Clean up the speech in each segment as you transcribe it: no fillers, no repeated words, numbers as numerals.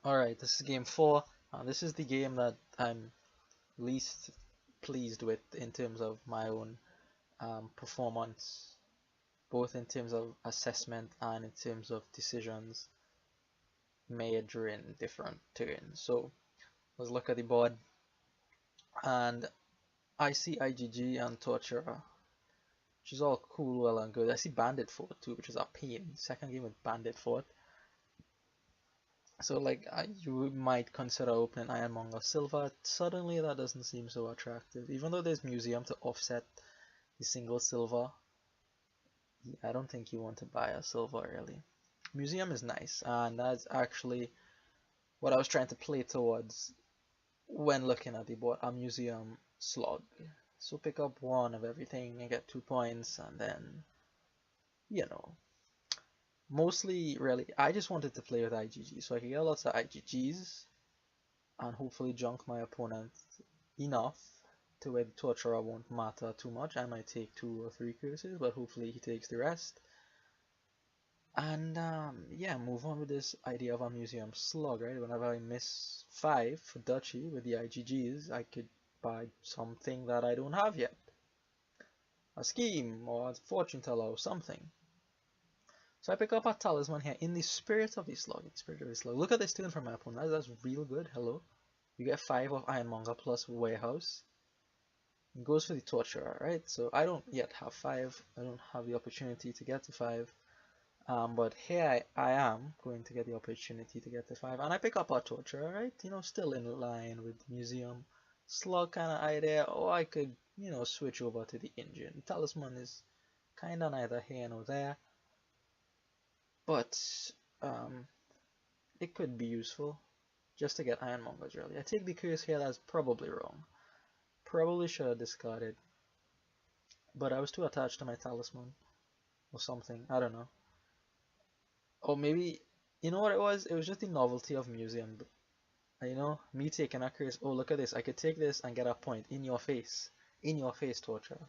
Alright, this is game 4. This is the game that I'm least pleased with in terms of my own performance, both in terms of assessment and in terms of decisions made during different turns. So let's look at the board, and I see IGG and Torture, which is all cool, well and good. I see Bandit Fort too, which is a pain. Second game with Bandit Fort. So like you might consider opening Ironmonger Silver. Suddenly that doesn't seem so attractive. Even though there's Museum to offset the single silver, I don't think you want to buy a silver really. Museum is nice, and that's actually what I was trying to play towards when looking at the board, a Museum slug. So pick up one of everything and get 2 points, and then, you know, mostly really, I just wanted to play with IGG so I could get lots of IGGs and hopefully junk my opponent enough to where the torturer won't matter too much. I might take 2 or 3 curses, but hopefully he takes the rest. And yeah, move on with this idea of a museum slug, right? Whenever I miss 5 for Duchy with the IGGs, I could buy something that I don't have yet. A scheme or a fortune teller or something. So I pick up a talisman here in the spirit of the slug. Spirit of the slug. Look at this turn from my opponent. That's real good. Hello. You get 5 of Ironmonger plus Warehouse. It goes for the Torturer, right? So I don't yet have 5. I don't have the opportunity to get to 5. But here I am going to get the opportunity to get to 5. And I pick up a Torturer, right? You know, still in line with the Museum Slug kind of idea. Or I could, you know, switch over to the Engine. Talisman is kind of neither here nor there. But it could be useful just to get Ironmongers really. I take the curse here, that's probably wrong. Probably should have discarded. But I was too attached to my talisman. Or something, I don't know. Or maybe, you know what it was? It was just the novelty of Museum. You know, me taking a curse, oh look at this, I could take this and get a point in your face. In your face, Torture.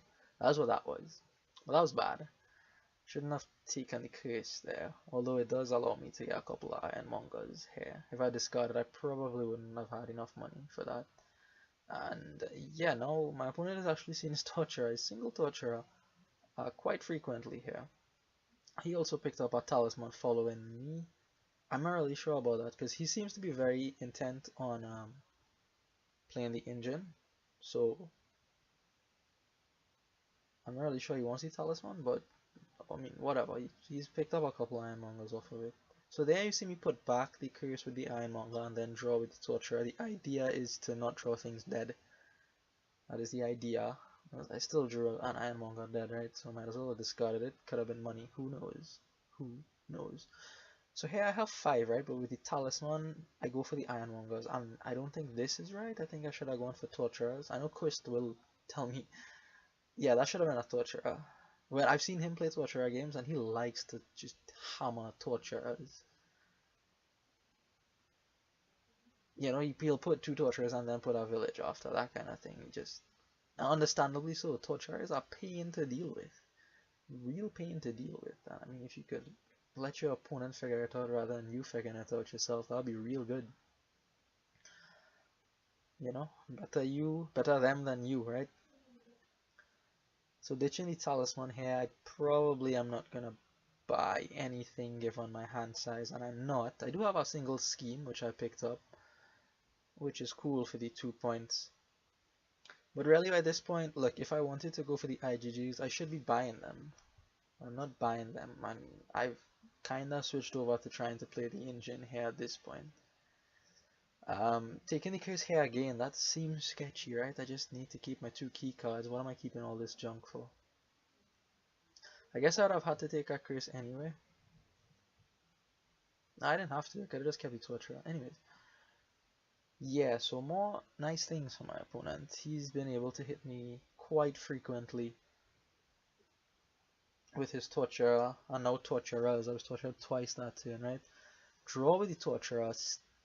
That's what that was. Well, that was bad. Shouldn't have taken the curse there, although it does allow me to get a couple of Ironmongers here. If I discarded, I probably wouldn't have had enough money for that. And yeah, now my opponent has actually seen his Torturer, his single Torturer, quite frequently here. He also picked up a Talisman following me. I'm not really sure about that because he seems to be very intent on playing the engine. So I'm not really sure he wants the Talisman, but I mean, whatever. He's picked up a couple Ironmongers off of it. So there you see me put back the curse with the Ironmonger and then draw with the Torturer. The idea is to not draw things dead. That is the idea. I still drew an Ironmonger dead, right? So I might as well have discarded it. Could have been money. Who knows? Who knows? So here I have 5, right? But with the Talisman, I go for the Ironmongers. And I don't think this is right. I think I should have gone for Torturers. I know Quist will tell me, yeah, that should have been a Torturer. Well, I've seen him play Torturer games, and he likes to just hammer Torturers. You know, he'll put 2 Torturers and then put a village after, that kind of thing. He just, understandably so, Torturers are pain to deal with. Real pain to deal with. I mean, if you could let your opponent figure it out rather than you figuring it out yourself, that would be real good. You know, better them than you, right? So ditching the talisman here, I probably am not gonna buy anything given my hand size, and I'm not. I do have a single scheme which I picked up, which is cool for the 2 points. But really by this point, look, if I wanted to go for the IGGs, I should be buying them. I'm not buying them. I've kinda switched over to trying to play the engine here at this point. Taking the curse here again, that seems sketchy, right? I just need to keep my 2 key cards. What am I keeping all this junk for? I guess I would have had to take a curse anyway. No, I didn't have to. I could have just kept the torture. Anyways. Yeah, so more nice things for my opponent. He's been able to hit me quite frequently with his torturer, and now torturers. I was tortured twice that turn, right? Draw with the torturer,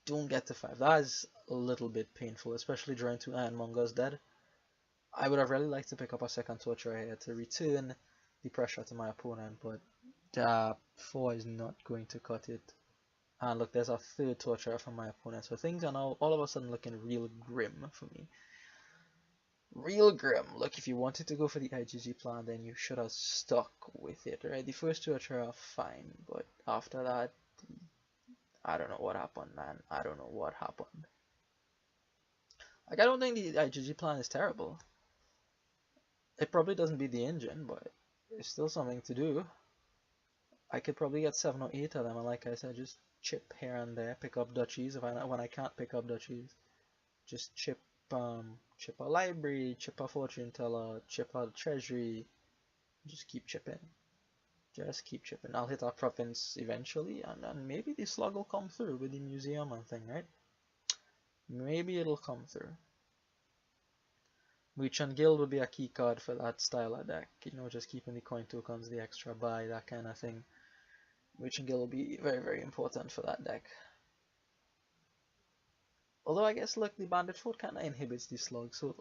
don't get to 5. That is a little bit painful, especially drawing 2 Ironmongers dead. I would have really liked to pick up a second torturer here to return the pressure to my opponent, but 4 is not going to cut it. And look, there's a third torture from my opponent. So things are now all of a sudden looking real grim for me. Real grim. Look, if you wanted to go for the IGG plan, then you should have stuck with it, right? The first torture are fine, but after that, I don't know what happened, man. I don't know what happened. Like, I don't think the IGG plan is terrible. It probably doesn't beat the engine, but it's still something to do. I could probably get 7 or 8 of them, and like I said, just chip here and there, pick up duchies when I can't pick up duchies. Just chip a library, chip a fortune teller, chip a treasury, just keep chipping. Just keep chipping. I'll hit our province eventually, and then maybe the slug will come through with the museum and thing, right? Maybe it'll come through. Merchant Guild would be a key card for that style of deck, you know, just keeping the coin tokens, the extra buy, that kind of thing. Merchant Guild will be very, very important for that deck. Although I guess, look, the Bandit Fort kind of inhibits the slug, so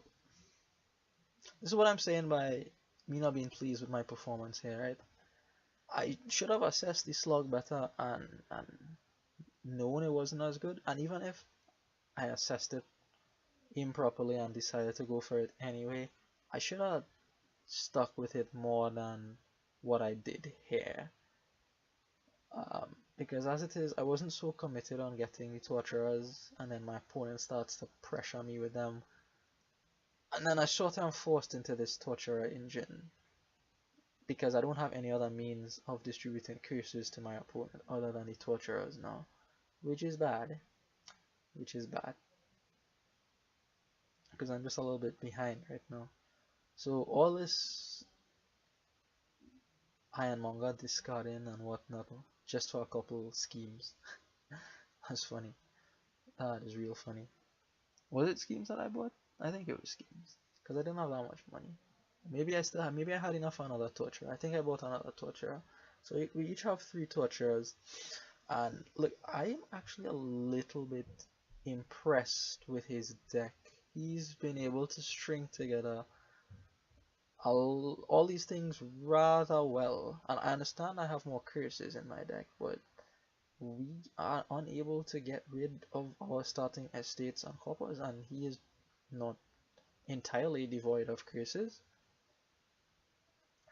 this is what I'm saying by me not being pleased with my performance here, right? I should have assessed the slug better and known it wasn't as good, and even if I assessed it improperly and decided to go for it anyway, I should have stuck with it more than what I did here. Because as it is, I wasn't so committed on getting the torturers, and then my opponent starts to pressure me with them, and then I sort of am forced into this torturer engine because I don't have any other means of distributing curses to my opponent other than the torturers now, which is bad. Because I'm just a little bit behind right now. So all this Ironmonger discarding and whatnot just for a couple schemes. That's funny. That is real funny. Was it schemes that I bought? I think it was schemes because I didn't have that much money. Maybe I had enough for another torturer. I think I bought another torturer. So we each have 3 torturers. And look, I am actually a little bit impressed with his deck. He's been able to string together all these things rather well. And I understand I have more curses in my deck, but we are unable to get rid of our starting estates and coppers, and he is not entirely devoid of curses.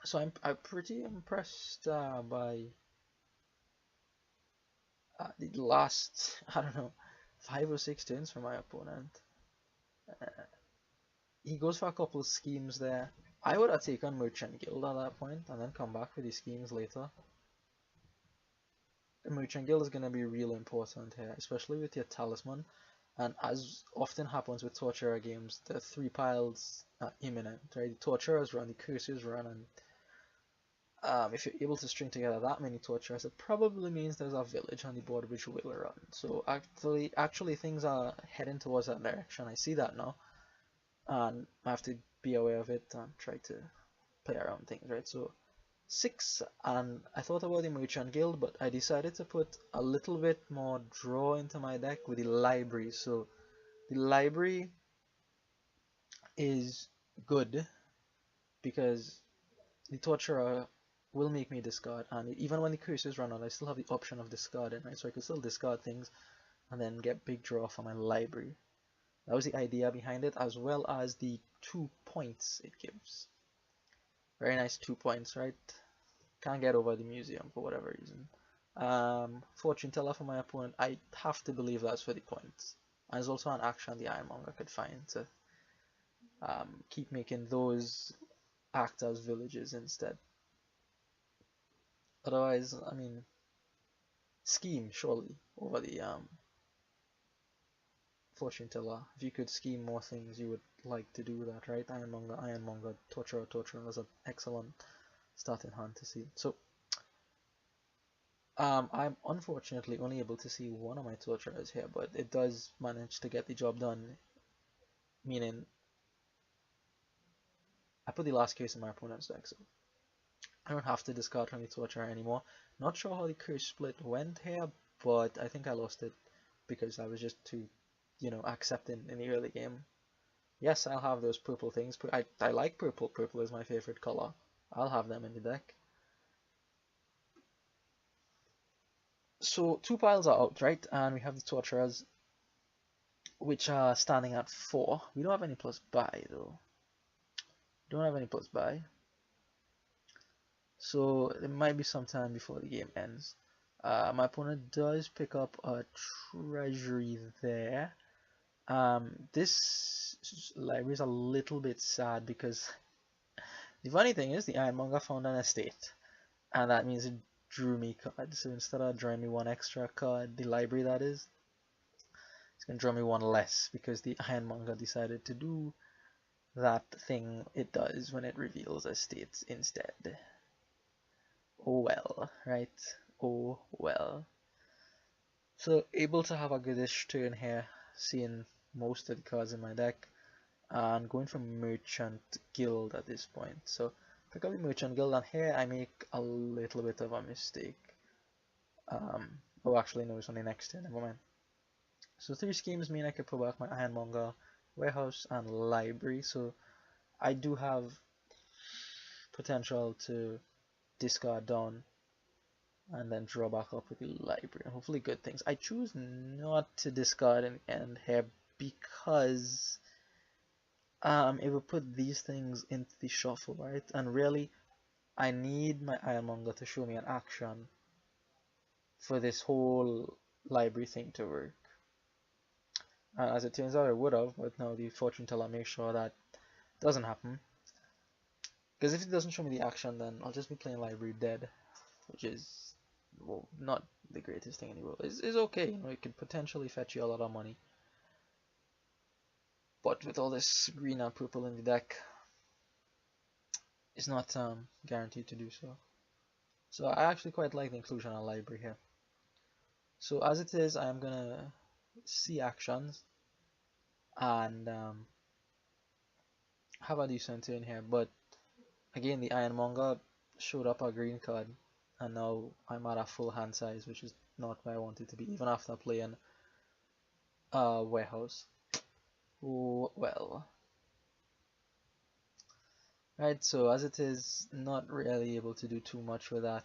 So I'm pretty impressed by the last, I don't know, 5 or 6 turns from my opponent. He goes for a couple of schemes there. I would have taken Merchant Guild at that point and then come back with the schemes later. The Merchant Guild is going to be real important here, especially with your Talisman. And as often happens with Torturer games, the 3 piles are imminent, right? The Torturers run, the Curses run, and if you're able to string together that many torturers, it probably means there's a village on the board which will run. So actually things are heading towards that direction. I see that now, and I have to be aware of it and try to play around things, right? So 6, and I thought about the Merchant Guild, but I decided to put a little bit more draw into my deck with the library. So the library is good because the torturer will make me discard, and even when the curses run out, I still have the option of discarding, right? So I can still discard things and then get big draw for my library. That was the idea behind it, as well as the 2 points it gives. Very nice 2 points, right? Can't get over the museum for whatever reason. Fortune teller for my opponent, I have to believe that's for the points. And there's also an action the Ironmonger could find to keep making those act as villages instead. Otherwise, I mean, scheme surely over the fortune teller. If you could scheme more things, you would like to do that, right? Ironmonger, Torturer is an excellent starting hand to see. So, I'm unfortunately only able to see one of my Torturers here, but it does manage to get the job done. Meaning, I put the last case in my opponent's deck, so I don't have to discard from the Torturer anymore. Not sure how the curse split went here, but I think I lost it because I was just too, accepting in the early game. Yes, I'll have those purple things. I like purple. Purple is my favorite color. I'll have them in the deck. So two piles are out, right? And we have the torturers, which are standing at 4. We don't have any plus buy though. Don't have any plus buy. So it might be some time before the game ends. My opponent does pick up a treasury there. This library is a little bit sad because the funny thing is the Ironmonger found an estate, and that means it drew me cards. So instead of drawing me one extra card, the library that is, it's gonna draw me one less because the Ironmonger decided to do that thing it does when it reveals estates instead. Oh well, right? Oh well. So able to have a goodish turn here, seeing most of the cards in my deck, and going for Merchant Guild at this point. So pick up the Merchant Guild, and here I make a little bit of a mistake. Oh, actually no, it's only next turn, never mind. So 3 schemes mean I could put back my Ironmonger, Warehouse, and Library. So I do have potential to discard down and then draw back up with the library. Hopefully good things. I choose not to discard in the end here because it will put these things into the shuffle, right? And really, I need my Ironmonger to show me an action for this whole library thing to work. As it turns out, it would have, but now the fortune teller makes sure that doesn't happen. Because if it doesn't show me the action, then I'll just be playing library dead, which is, well, not the greatest thing in the world. It's okay, you know, it could potentially fetch you a lot of money. But with all this green and purple in the deck, it's not guaranteed to do so. So I actually quite like the inclusion of library here. So as it is, I am gonna see actions and have a decent turn here. But again, the Ironmonger showed up a green card, and now I'm at a full hand size, which is not where I want it to be, even after playing Warehouse. Oh, well. Right, so as it is, not really able to do too much with that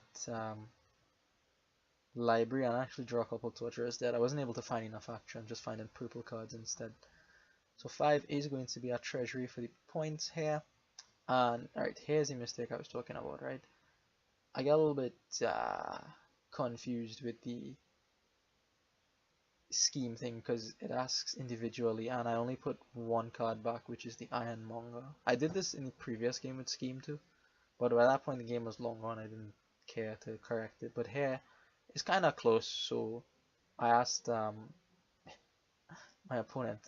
library, and I actually draw a couple torturers there. I wasn't able to find enough action, just finding purple cards instead. So 5 is going to be a treasury for the points here. And alright, here's the mistake I was talking about, right? I got a little bit confused with the scheme thing because it asks individually, and I only put one card back, which is the Ironmonger. I did this in the previous game with scheme too, but by that point the game was long gone. I didn't care to correct it. But here it's kind of close, so I asked my opponent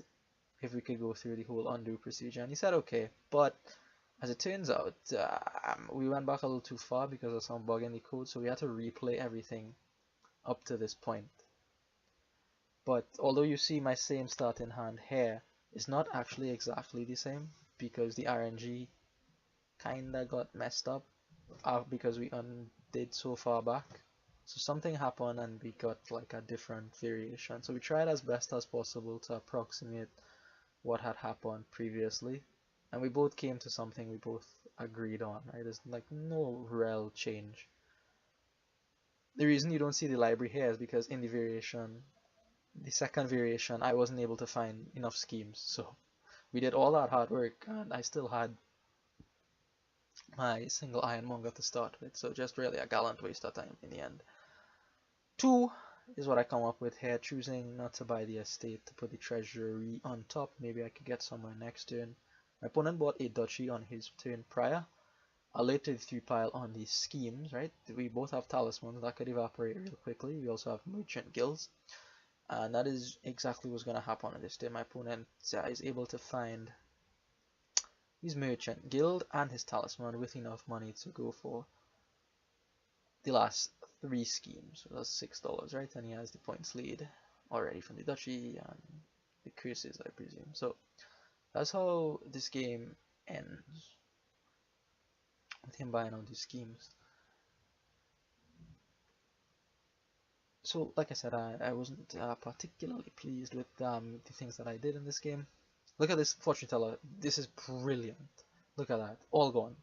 if we could go through the whole undo procedure, and he said okay. But as it turns out, we went back a little too far because of some bug in the code, so we had to replay everything up to this point. But although you see my same starting hand here, it's not actually exactly the same because the RNG kinda got messed up because we undid so far back. So something happened and we got like a different variation. So we tried as best as possible to approximate what had happened previously, and we both came to something we both agreed on, right? There's like no real change. The reason you don't see the library here is because in the variation, the second variation, I wasn't able to find enough schemes, so we did all that hard work and I still had my single Ironmonger to start with, so just really a gallant waste of time in the end. 2 is what I come up with here, choosing not to buy the estate, to put the treasury on top. Maybe I could get somewhere next turn. My opponent bought a duchy on his turn prior. I later 3 pile on these schemes, right? We both have talismans that could evaporate real quickly. We also have merchant guilds, and that is exactly what's going to happen on this day. My opponent is able to find his merchant guild and his talisman with enough money to go for the last 3 schemes. So that's $6, right? And he has the points lead already from the duchy and the curses, I presume. So that's how this game ends, with him buying all these schemes. So, like I said, I wasn't particularly pleased with the things that I did in this game. Look at this fortune teller. This is brilliant. Look at that. All gone.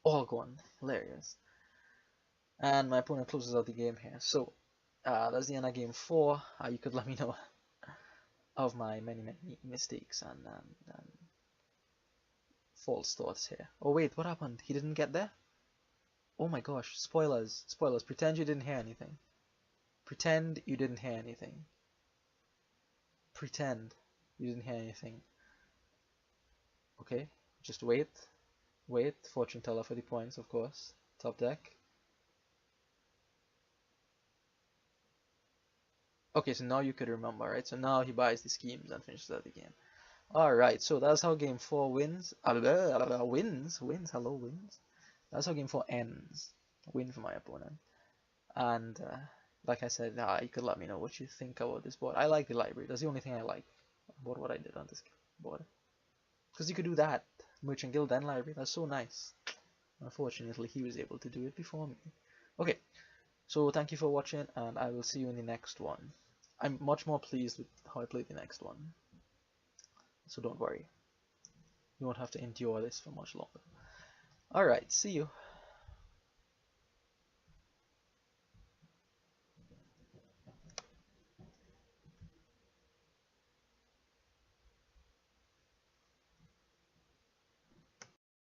All gone. Hilarious. And my opponent closes out the game here. So, That's the end of game 4. You could let me know of my many mistakes and false thoughts here. Oh wait, what happened? He didn't get there? Oh my gosh, spoilers. Spoilers. Pretend you didn't hear anything. Pretend you didn't hear anything. Pretend you didn't hear anything. Okay, just wait. Wait. Fortune teller for the points, of course. Top deck. Okay, so now you could remember, right? So now he buys the schemes and finishes out the game. Alright, so that's how game 4 wins. Wins. Hello, wins. That's how game 4 ends. Win for my opponent. And like I said, you could let me know what you think about this board. I like the library. That's the only thing I like about what I did on this board. Because you could do that. Merchant Guild and library. That's so nice. Unfortunately, he was able to do it before me. Okay, so thank you for watching, and I will see you in the next one. I'm much more pleased with how I played the next one. So don't worry. You won't have to endure this for much longer. Alright, see you.